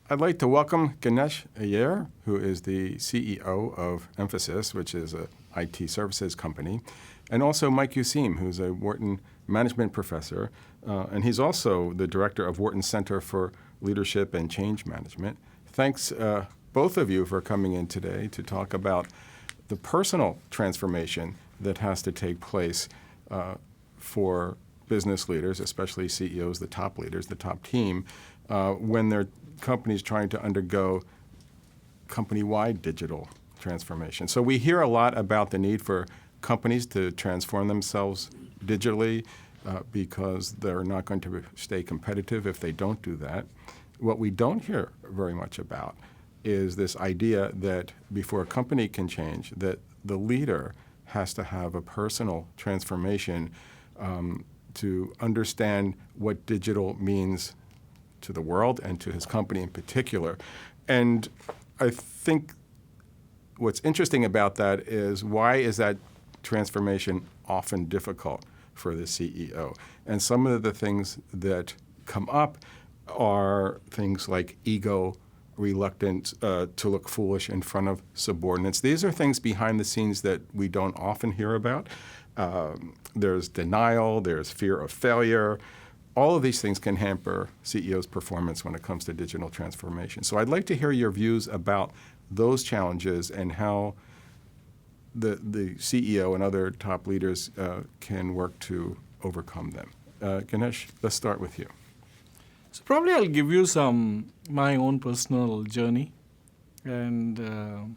I'd like to welcome Ganesh Iyer, who is the CEO of Mphasis, which is an IT services company, and also Mike Useem, who's a Wharton management professor, and he's also the director of Wharton Center for Leadership and Change Management. Thanks, both of you, for coming in today to talk about the personal transformation that has to take place for business leaders, especially CEOs, the top leaders, the top team, when their companies trying to undergo company-wide digital transformation. So we hear a lot about the need for companies to transform themselves digitally because they're not going to stay competitive if they don't do that. What we don't hear very much about is this idea that before a company can change, that the leader has to have a personal transformation to understand what digital means to the world and to his company in particular. And I think what's interesting about that is, why is that transformation often difficult for the CEO? And some of the things that come up are things like ego, reluctant to look foolish in front of subordinates. These are things behind the scenes that we don't often hear about. There's denial, there's fear of failure. All of these things can hamper CEOs' performance when it comes to digital transformation. So I'd like to hear your views about those challenges and how the CEO and other top leaders can work to overcome them. Ganesh, let's start with you. So probably I'll give you my own personal journey. And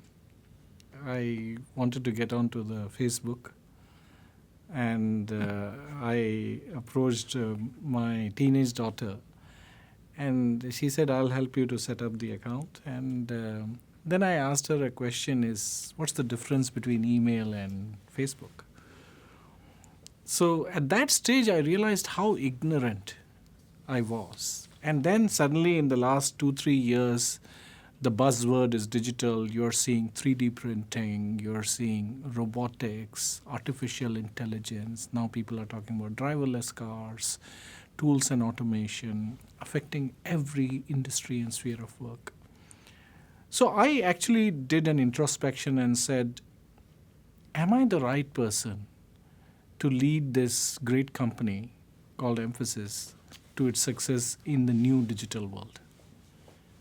I wanted to get onto the Facebook. And I approached my teenage daughter, and she said, I'll help you to set up the account. And then I asked her a question what's the difference between email and Facebook? So at that stage, I realized how ignorant I was. And then suddenly in the last 2-3 years, the buzzword is digital. You're seeing 3D printing, you're seeing robotics, artificial intelligence. Now people are talking about driverless cars, tools and automation, affecting every industry and sphere of work. So I actually did an introspection and said, am I the right person to lead this great company called Mphasis to its success in the new digital world?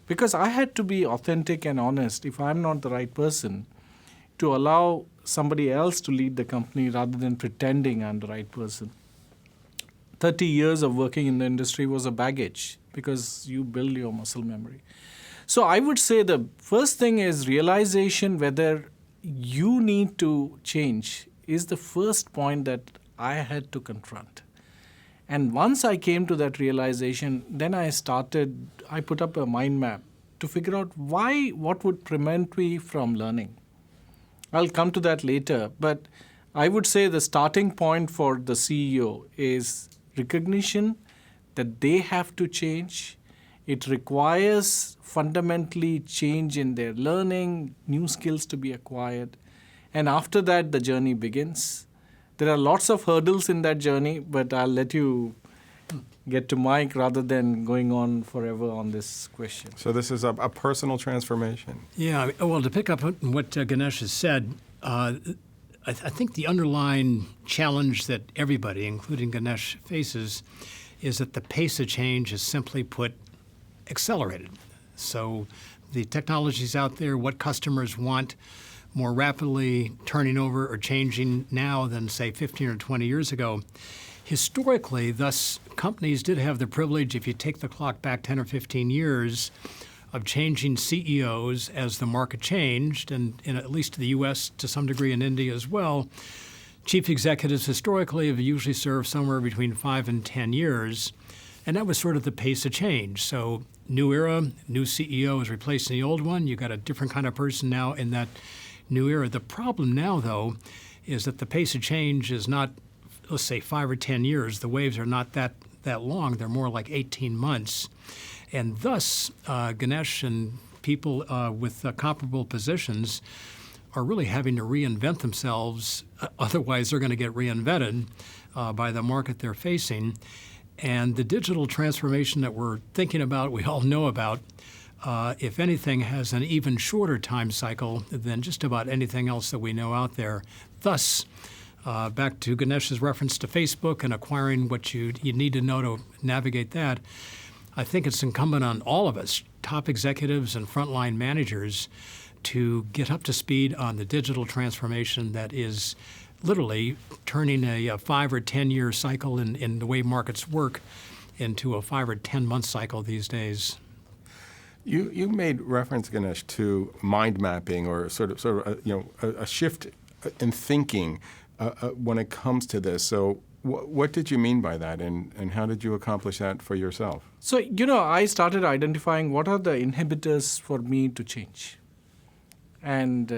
Because I had to be authentic and honest if I'm not the right person to allow somebody else to lead the company rather than pretending I'm the right person. 30 years of working in the industry was a baggage because you build your muscle memory. So I would say the first thing is realization whether you need to change is the first point that I had to confront. And once I came to that realization, then I put up a mind map to figure out what would prevent me from learning. I'll come to that later, but I would say the starting point for the CEO is recognition that they have to change. It requires fundamentally change in their learning, new skills to be acquired. And after that, the journey begins. There are lots of hurdles in that journey, but I'll let you get to Mike rather than going on forever on this question. So this is a personal transformation. Yeah, well, to pick up on what Ganesh has said, I think the underlying challenge that everybody, including Ganesh, faces is that the pace of change is, simply put, accelerated. So the technologies out there, what customers want, more rapidly turning over or changing now than, say, 15 or 20 years ago. Historically, thus, companies did have the privilege, if you take the clock back 10 or 15 years, of changing CEOs as the market changed, and at least in the U.S., to some degree in India as well. Chief executives historically have usually served somewhere between 5 and 10 years, and that was sort of the pace of change. So new era, new CEO is replacing the old one. You've got a different kind of person now in that new era. The problem now, though, is that the pace of change is not, let's say, 5 or 10 years. The waves are not that long. They're more like 18 months. And thus, Ganesh and people with comparable positions are really having to reinvent themselves. Otherwise, they're going to get reinvented by the market they're facing. And the digital transformation that we're thinking about, we all know about, if anything, has an even shorter time cycle than just about anything else that we know out there. Thus, back to Ganesh's reference to Facebook and acquiring what you need to know to navigate that, I think it's incumbent on all of us, top executives and frontline managers, to get up to speed on the digital transformation that is literally turning a 5 or 10 year cycle in the way markets work into a 5 or 10 month cycle these days. You made reference, Ganesh, to mind mapping or sort of a shift in thinking when it comes to this. So what did you mean by that, and how did you accomplish that for yourself? So, I started identifying what are the inhibitors for me to change. And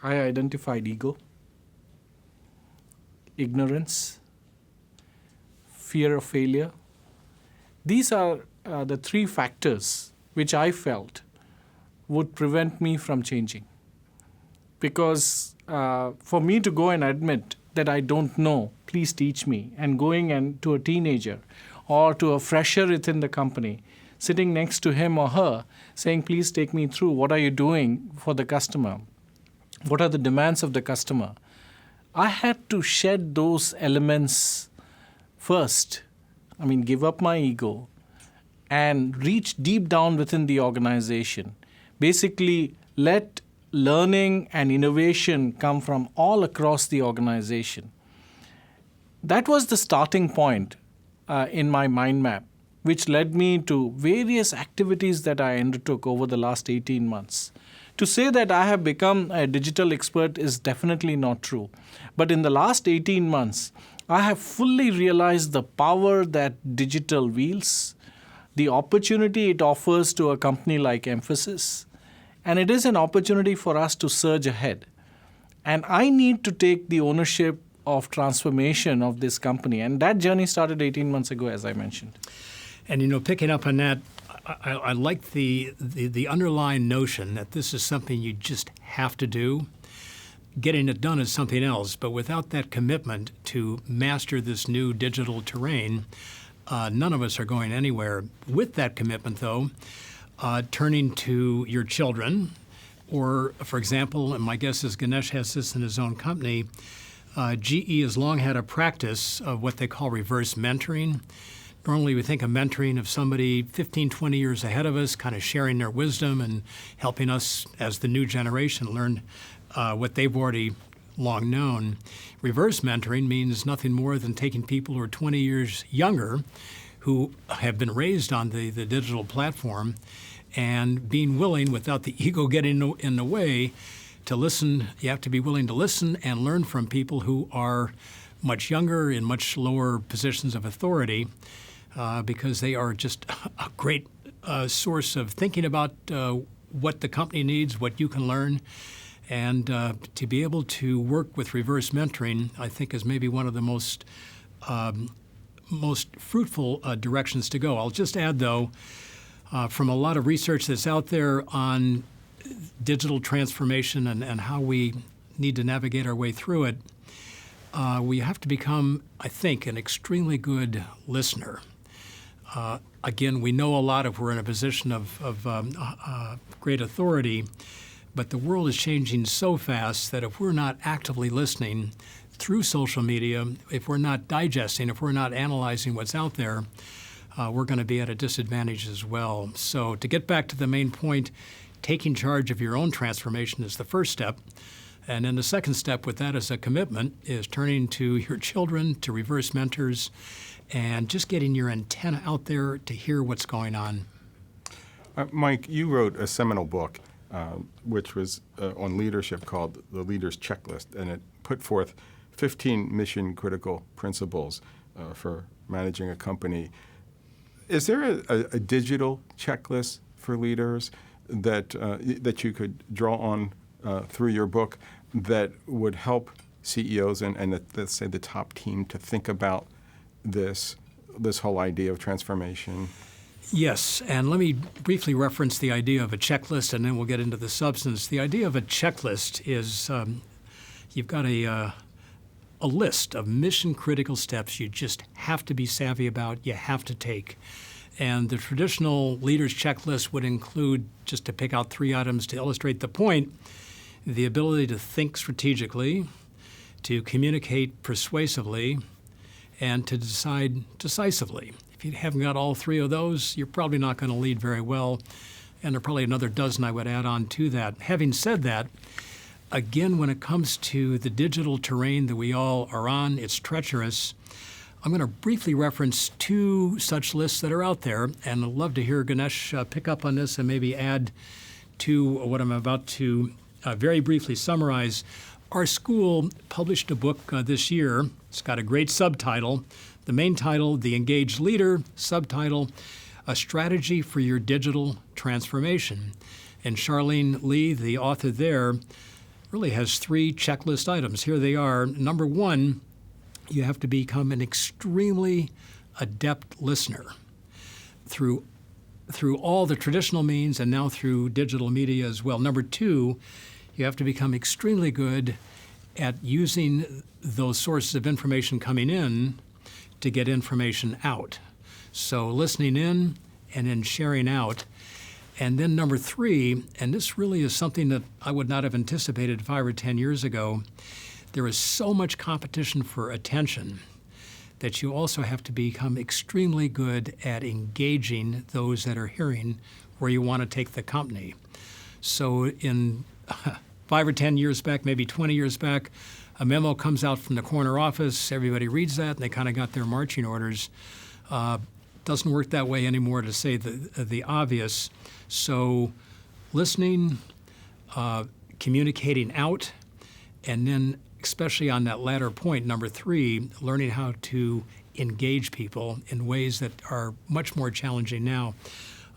I identified ego, ignorance, fear of failure. These are the three factors which I felt would prevent me from changing. Because for me to go and admit that I don't know, please teach me, and going to a teenager or to a fresher within the company, sitting next to him or her, saying, please take me through, what are you doing for the customer? What are the demands of the customer? I had to shed those elements first. Give up my ego and reach deep down within the organization. Basically, let learning and innovation come from all across the organization. That was the starting point in my mind map, which led me to various activities that I undertook over the last 18 months. To say that I have become a digital expert is definitely not true. But in the last 18 months, I have fully realized the power that digital wields, the opportunity it offers to a company like Mphasis, and it is an opportunity for us to surge ahead. And I need to take the ownership of transformation of this company. And that journey started 18 months ago, as I mentioned. And picking up on that, I like the underlying notion that this is something you just have to do. Getting it done is something else, but without that commitment to master this new digital terrain, none of us are going anywhere. With that commitment, though, turning to your children, or, for example, and my guess is Ganesh has this in his own company, GE has long had a practice of what they call reverse mentoring. Normally, we think of mentoring of somebody 15, 20 years ahead of us, kind of sharing their wisdom and helping us as the new generation learn what they've already long known. Reverse mentoring means nothing more than taking people who are 20 years younger, who have been raised on the digital platform, and being willing, without the ego getting in the way, to listen. You have to be willing to listen and learn from people who are much younger, in much lower positions of authority, because they are just a great source of thinking about what the company needs, what you can learn. And to be able to work with reverse mentoring, I think, is maybe one of the most fruitful directions to go. I'll just add, though, from a lot of research that's out there on digital transformation and how we need to navigate our way through it, we have to become, I think, an extremely good listener. Again, we know a lot if we're in a position of great authority, but the world is changing so fast that if we're not actively listening through social media, if we're not digesting, if we're not analyzing what's out there, we're going to be at a disadvantage as well. So to get back to the main point, taking charge of your own transformation is the first step. And then the second step with that as a commitment is turning to your children, to reverse mentors, and just getting your antenna out there to hear what's going on. Mike, you wrote a seminal book, which was on leadership, called The Leader's Checklist, and it put forth 15 mission-critical principles for managing a company. Is there a digital checklist for leaders that you could draw on through your book that would help CEOs and let's say the top team to think about this whole idea of transformation? Yes, and let me briefly reference the idea of a checklist, and then we'll get into the substance. The idea of a checklist is you've got a list of mission-critical steps you just have to be savvy about, you have to take. And the traditional leader's checklist would include, just to pick out 3 items to illustrate the point, the ability to think strategically, to communicate persuasively, and to decide decisively. If you haven't got all 3 of those, you're probably not going to lead very well. And there are probably another dozen I would add on to that. Having said that, again, when it comes to the digital terrain that we all are on, it's treacherous. I'm going to briefly reference 2 such lists that are out there, and I'd love to hear Ganesh pick up on this and maybe add to what I'm about to very briefly summarize. Our school published a book this year. It's got a great subtitle. The main title, The Engaged Leader, subtitle, A Strategy for Your Digital Transformation. And Charlene Lee, the author there, really has 3 checklist items. Here they are. Number 1, you have to become an extremely adept listener through all the traditional means and now through digital media as well. Number 2, you have to become extremely good at using those sources of information coming in to get information out. So listening in and then sharing out. And then number 3, and this really is something that I would not have anticipated 5 or 10 years ago, there is so much competition for attention that you also have to become extremely good at engaging those that are hearing where you want to take the company. So in 5 or 10 years back, maybe 20 years back, a memo comes out from the corner office, everybody reads that, and they kind of got their marching orders. Doesn't work that way anymore, to say the obvious. So listening, communicating out, and then especially on that latter point, number 3, learning how to engage people in ways that are much more challenging now.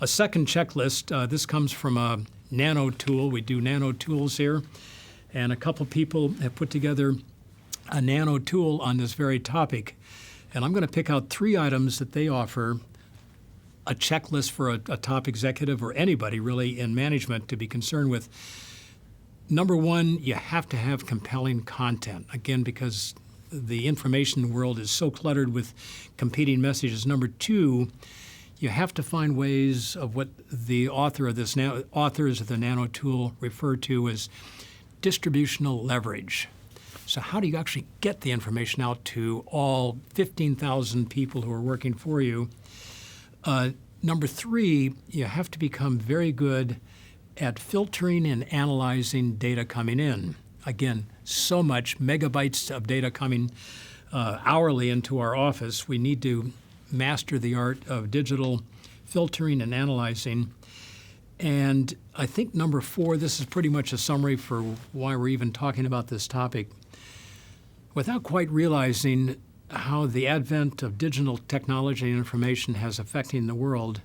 A second checklist, this comes from a nano tool. We do nano tools here. And a couple people have put together a nano tool on this very topic. And I'm going to pick out 3 items that they offer, a checklist for a top executive or anybody really in management to be concerned with. Number 1, you have to have compelling content, again, because the information world is so cluttered with competing messages. Number 2, you have to find ways of what the authors of the nano tool refer to as distributional leverage. So how do you actually get the information out to all 15,000 people who are working for you? Number 3, you have to become very good at filtering and analyzing data coming in. Again, so much megabytes of data coming hourly into our office. We need to master the art of digital filtering and analyzing. And I think number 4, this is pretty much a summary for why we're even talking about this topic. Without quite realizing how the advent of digital technology and information has affecting the world,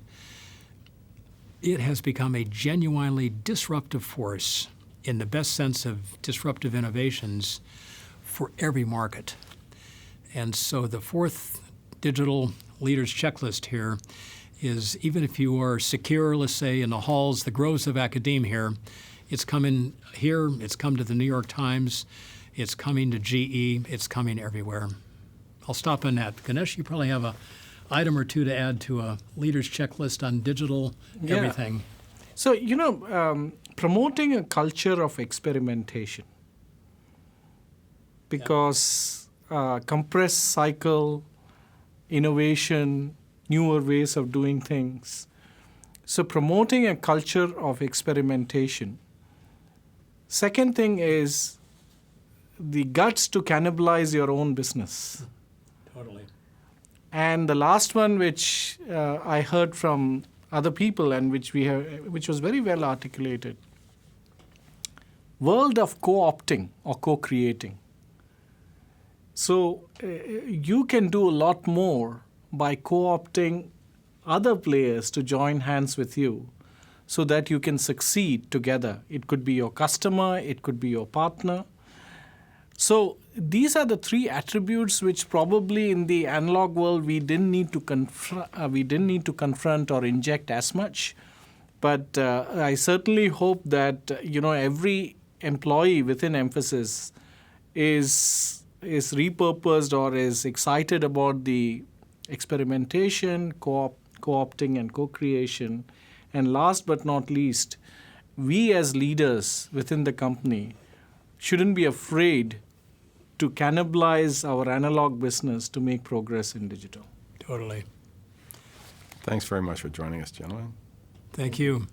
it has become a genuinely disruptive force in the best sense of disruptive innovations for every market. And so the 4th digital leaders checklist here is, even if you are secure, let's say, in the halls, the groves of academia here, it's coming here, it's come to the New York Times, it's coming to GE, it's coming everywhere. I'll stop on that. Ganesh, you probably have a item or 2 to add to a leader's checklist on digital everything. So, promoting a culture of experimentation, because compressed cycle, innovation, newer ways of doing things. So promoting a culture of experimentation. Second thing is the guts to cannibalize your own business. Totally. And the last one, which I heard from other people and which was very well articulated, world of co-opting or co-creating. So you can do a lot more by co-opting other players to join hands with you so that you can succeed together. It could be your customer, it could be your partner. So these are the 3 attributes which probably in the analog world we didn't need to confront or inject as much. But I certainly hope that every employee within Mphasis is repurposed or is excited about the experimentation, co-opting and co-creation. And last but not least, we as leaders within the company shouldn't be afraid to cannibalize our analog business to make progress in digital. Totally. Thanks very much for joining us, gentlemen. Thank you.